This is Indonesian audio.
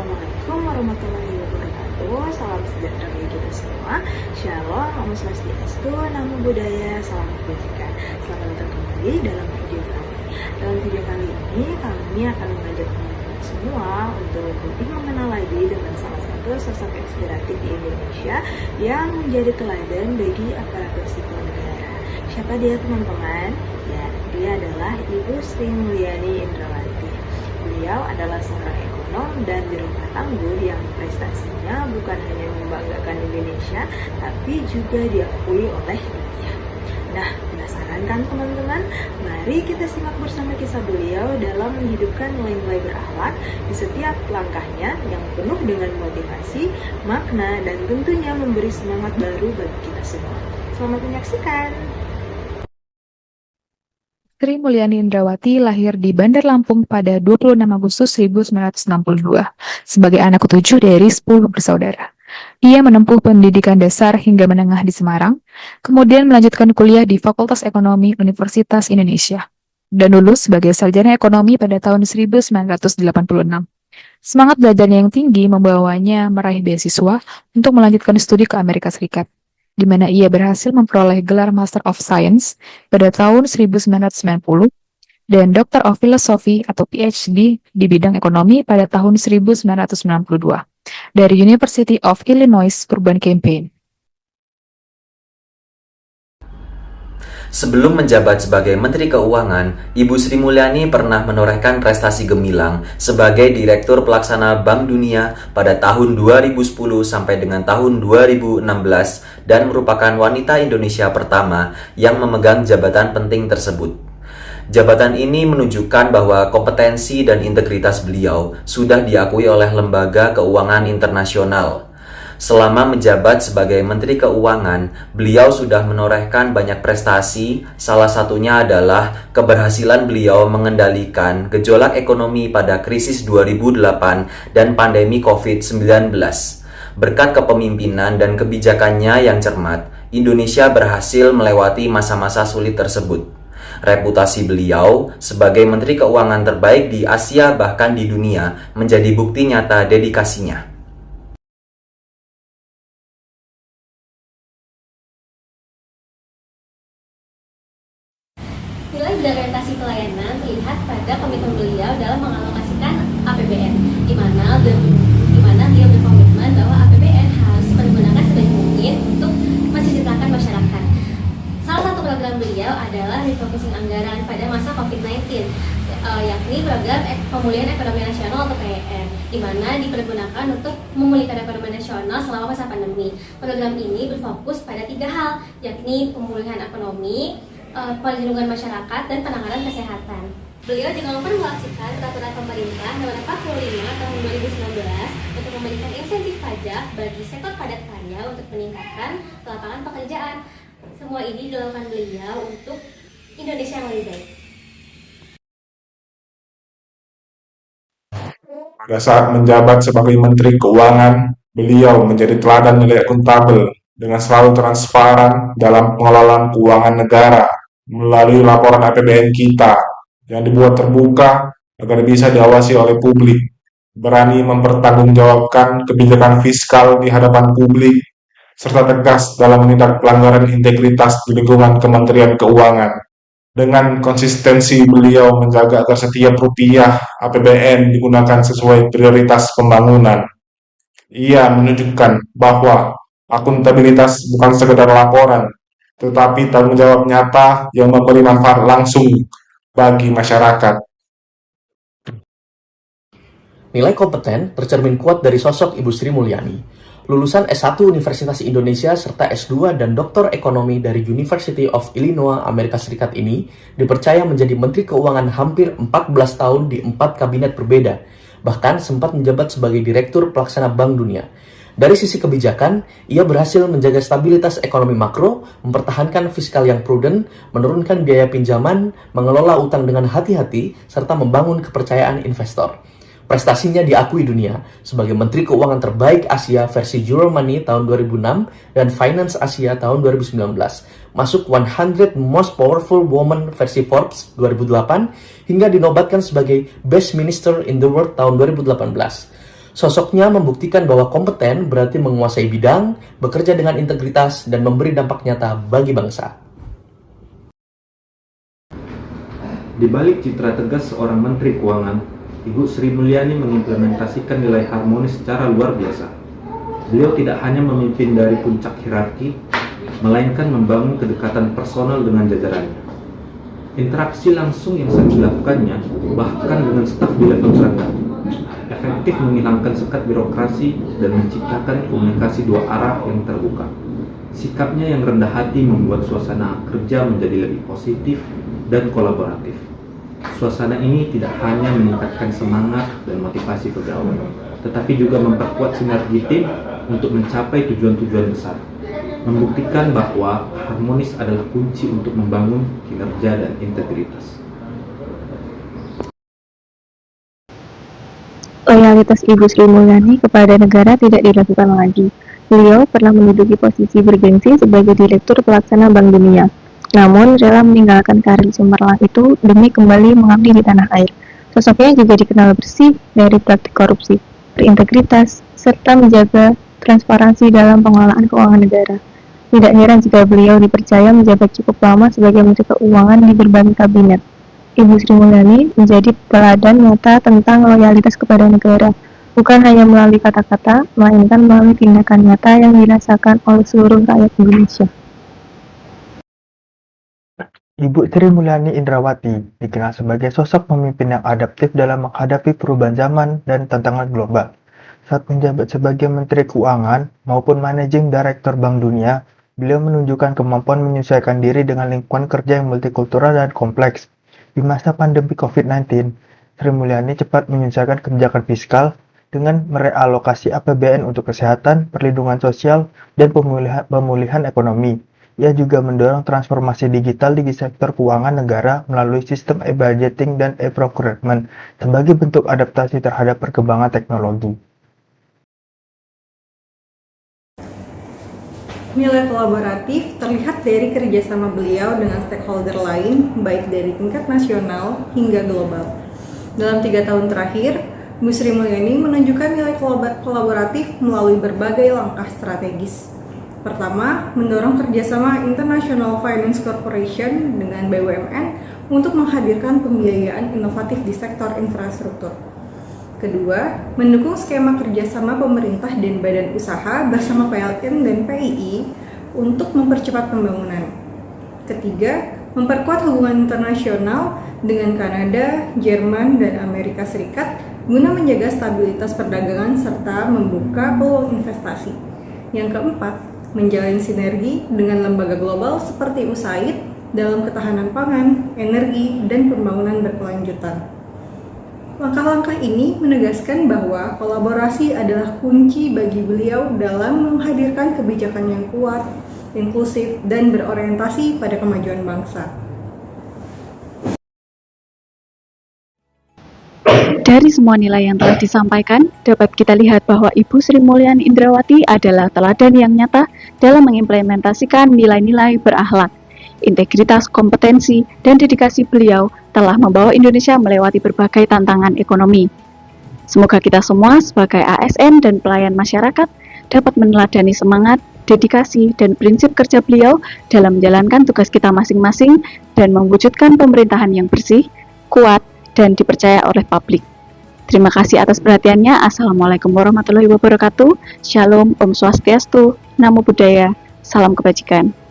Assalamualaikum warahmatullahi wabarakatuh. Salam sejahtera bagi kita semua. Shalom, Om Swastiastu, Namo Buddhaya, salam kebajikan. Selamat datang kembali dalam video kami. Dalam video kali ini, kami akan mengajak teman-teman semua untuk lebih mengenal lagi dengan salah satu sosok inspiratif di Indonesia yang menjadi teladan bagi aparatur sipil negara. Siapa dia, teman-teman? Ya, dia adalah Ibu Sri Mulyani Indrawati. Beliau adalah seorang ekonom dan birokrat tangguh yang prestasinya bukan hanya membanggakan Indonesia, tapi juga diakui oleh dunia. Nah, penasaran kan teman-teman? Mari kita simak bersama kisah beliau dalam menghidupkan nilai-nilai berakhlak di setiap langkahnya yang penuh dengan motivasi, makna, dan tentunya memberi semangat baru bagi kita semua. Selamat menyaksikan! Sri Mulyani Indrawati lahir di Bandar Lampung pada 26 Agustus 1962 sebagai anak ketujuh dari 10 bersaudara. Ia menempuh pendidikan dasar hingga menengah di Semarang, kemudian melanjutkan kuliah di Fakultas Ekonomi Universitas Indonesia, dan lulus sebagai sarjana ekonomi pada tahun 1986. Semangat belajarnya yang tinggi membawanya meraih beasiswa untuk melanjutkan studi ke Amerika Serikat, di mana ia berhasil memperoleh gelar Master of Science pada tahun 1990 dan Doctor of Philosophy atau PhD di bidang ekonomi pada tahun 1992 dari University of Illinois Urbana-Champaign. Sebelum menjabat sebagai Menteri Keuangan, Ibu Sri Mulyani pernah menorehkan prestasi gemilang sebagai Direktur Pelaksana Bank Dunia pada tahun 2010 sampai dengan tahun 2016 dan merupakan wanita Indonesia pertama yang memegang jabatan penting tersebut. Jabatan ini menunjukkan bahwa kompetensi dan integritas beliau sudah diakui oleh lembaga keuangan internasional. Selama menjabat sebagai Menteri Keuangan, beliau sudah menorehkan banyak prestasi, salah satunya adalah keberhasilan beliau mengendalikan gejolak ekonomi pada krisis 2008 dan pandemi COVID-19. Berkat kepemimpinan dan kebijakannya yang cermat, Indonesia berhasil melewati masa-masa sulit tersebut. Reputasi beliau sebagai Menteri Keuangan terbaik di Asia bahkan di dunia menjadi bukti nyata dedikasinya. Nilai dari orientasi pelayanan terlihat pada komitmen beliau dalam mengalokasikan APBN, di mana dia berkomitmen bahwa APBN harus digunakan sebaik mungkin untuk mensejahterakan masyarakat. Salah satu program beliau adalah refocusing anggaran pada masa COVID-19, yakni program pemulihan ekonomi nasional atau PEN, di mana dipergunakan untuk memulihkan ekonomi nasional selama masa pandemi. Program ini berfokus pada 3 hal, yakni pemulihan ekonomi, perlindungan masyarakat, dan penanganan kesehatan. Beliau juga memperlakukan peraturan pemerintah nomor 45 tahun 2019 untuk memberikan insentif pajak bagi sektor padat karya untuk meningkatkan lapangan pekerjaan. Semua ini dilakukan beliau untuk Indonesia yang lebih baik. Pada saat menjabat sebagai Menteri Keuangan, beliau menjadi teladan nilai akuntabel dengan selalu transparan dalam pengelolaan keuangan negara melalui laporan APBN kita yang dibuat terbuka agar bisa diawasi oleh publik, berani mempertanggungjawabkan kebijakan fiskal di hadapan publik, serta tegas dalam menindak pelanggaran integritas di lingkungan Kementerian Keuangan. Dengan konsistensi beliau menjaga agar setiap rupiah APBN digunakan sesuai prioritas pembangunan. Ia menunjukkan bahwa akuntabilitas bukan sekedar laporan, tetapi tanggung jawab nyata yang memberi manfaat langsung bagi masyarakat. Nilai kompeten tercermin kuat dari sosok Ibu Sri Mulyani. Lulusan S1 Universitas Indonesia serta S2 dan Doktor Ekonomi dari University of Illinois Amerika Serikat ini dipercaya menjadi Menteri Keuangan hampir 14 tahun di 4 kabinet berbeda, bahkan sempat menjabat sebagai Direktur Pelaksana Bank Dunia. Dari sisi kebijakan, ia berhasil menjaga stabilitas ekonomi makro, mempertahankan fiskal yang prudent, menurunkan biaya pinjaman, mengelola utang dengan hati-hati, serta membangun kepercayaan investor. Prestasinya diakui dunia sebagai Menteri Keuangan terbaik Asia versi Euromoney tahun 2006 dan Finance Asia tahun 2019. Masuk 100 Most Powerful Women versi Forbes 2008 hingga dinobatkan sebagai Best Minister in the World tahun 2018. Sosoknya membuktikan bahwa kompeten berarti menguasai bidang, bekerja dengan integritas, dan memberi dampak nyata bagi bangsa. Di balik citra tegas seorang Menteri Keuangan, Ibu Sri Mulyani mengimplementasikan nilai harmonis secara luar biasa. Beliau tidak hanya memimpin dari puncak hierarki, melainkan membangun kedekatan personal dengan jajarannya. Interaksi langsung yang sering dilakukannya, bahkan dengan staf di level terendah, efektif menghilangkan sekat birokrasi dan menciptakan komunikasi dua arah yang terbuka. Sikapnya yang rendah hati membuat suasana kerja menjadi lebih positif dan kolaboratif. Suasana ini tidak hanya meningkatkan semangat dan motivasi pegawai, tetapi juga memperkuat sinergi tim untuk mencapai tujuan-tujuan besar, membuktikan bahwa harmonis adalah kunci untuk membangun kinerja dan integritas. Loyalitas Ibu Sri Mulyani kepada negara tidak diragukan lagi. Beliau pernah menduduki posisi bergengsi sebagai Direktur Pelaksana Bank Dunia, namun rela meninggalkan karir cemerlang itu demi kembali mengabdi di tanah air. Sosoknya juga dikenal bersih dari praktik korupsi, berintegritas, serta menjaga transparansi dalam pengelolaan keuangan negara. Tidak heran jika beliau dipercaya menjabat cukup lama sebagai Menteri Keuangan di berbagai kabinet. Ibu Sri Mulyani menjadi teladan nyata tentang loyalitas kepada negara, bukan hanya melalui kata-kata, melainkan melalui tindakan nyata yang dirasakan oleh seluruh rakyat Indonesia. Ibu Sri Mulyani Indrawati dikenal sebagai sosok pemimpin yang adaptif dalam menghadapi perubahan zaman dan tantangan global. Saat menjabat sebagai Menteri Keuangan maupun Managing Director Bank Dunia, beliau menunjukkan kemampuan menyesuaikan diri dengan lingkungan kerja yang multikultural dan kompleks. Di masa pandemi COVID-19, Sri Mulyani cepat menyesuaikan kebijakan fiskal dengan merealokasi APBN untuk kesehatan, perlindungan sosial, dan pemulihan ekonomi. Ia juga mendorong transformasi digital di sektor keuangan negara melalui sistem e-budgeting dan e-procurement sebagai bentuk adaptasi terhadap perkembangan teknologi. Nilai kolaboratif terlihat dari kerjasama beliau dengan stakeholder lain, baik dari tingkat nasional hingga global. Dalam 3 tahun terakhir, Bu Sri Mulyani menunjukkan nilai kolaboratif melalui berbagai langkah strategis. Pertama, mendorong kerjasama International Finance Corporation dengan BUMN untuk menghadirkan pembiayaan inovatif di sektor infrastruktur. Kedua, mendukung skema kerjasama pemerintah dan badan usaha bersama PLN dan PII untuk mempercepat pembangunan. Ketiga, memperkuat hubungan internasional dengan Kanada, Jerman, dan Amerika Serikat guna menjaga stabilitas perdagangan serta membuka peluang investasi. Yang keempat, menjalin sinergi dengan lembaga global seperti USAID dalam ketahanan pangan, energi, dan pembangunan berkelanjutan. Langkah-langkah ini menegaskan bahwa kolaborasi adalah kunci bagi beliau dalam menghadirkan kebijakan yang kuat, inklusif, dan berorientasi pada kemajuan bangsa. Dari semua nilai yang telah disampaikan, dapat kita lihat bahwa Ibu Sri Mulyani Indrawati adalah teladan yang nyata dalam mengimplementasikan nilai-nilai berakhlak. Integritas, kompetensi, dan dedikasi beliau telah membawa Indonesia melewati berbagai tantangan ekonomi. Semoga kita semua sebagai ASN dan pelayan masyarakat dapat meneladani semangat, dedikasi, dan prinsip kerja beliau dalam menjalankan tugas kita masing-masing dan mewujudkan pemerintahan yang bersih, kuat, dan dipercaya oleh publik. Terima kasih atas perhatiannya. Assalamualaikum warahmatullahi wabarakatuh. Shalom, Om Swastiastu, Namo Buddhaya, salam kebajikan.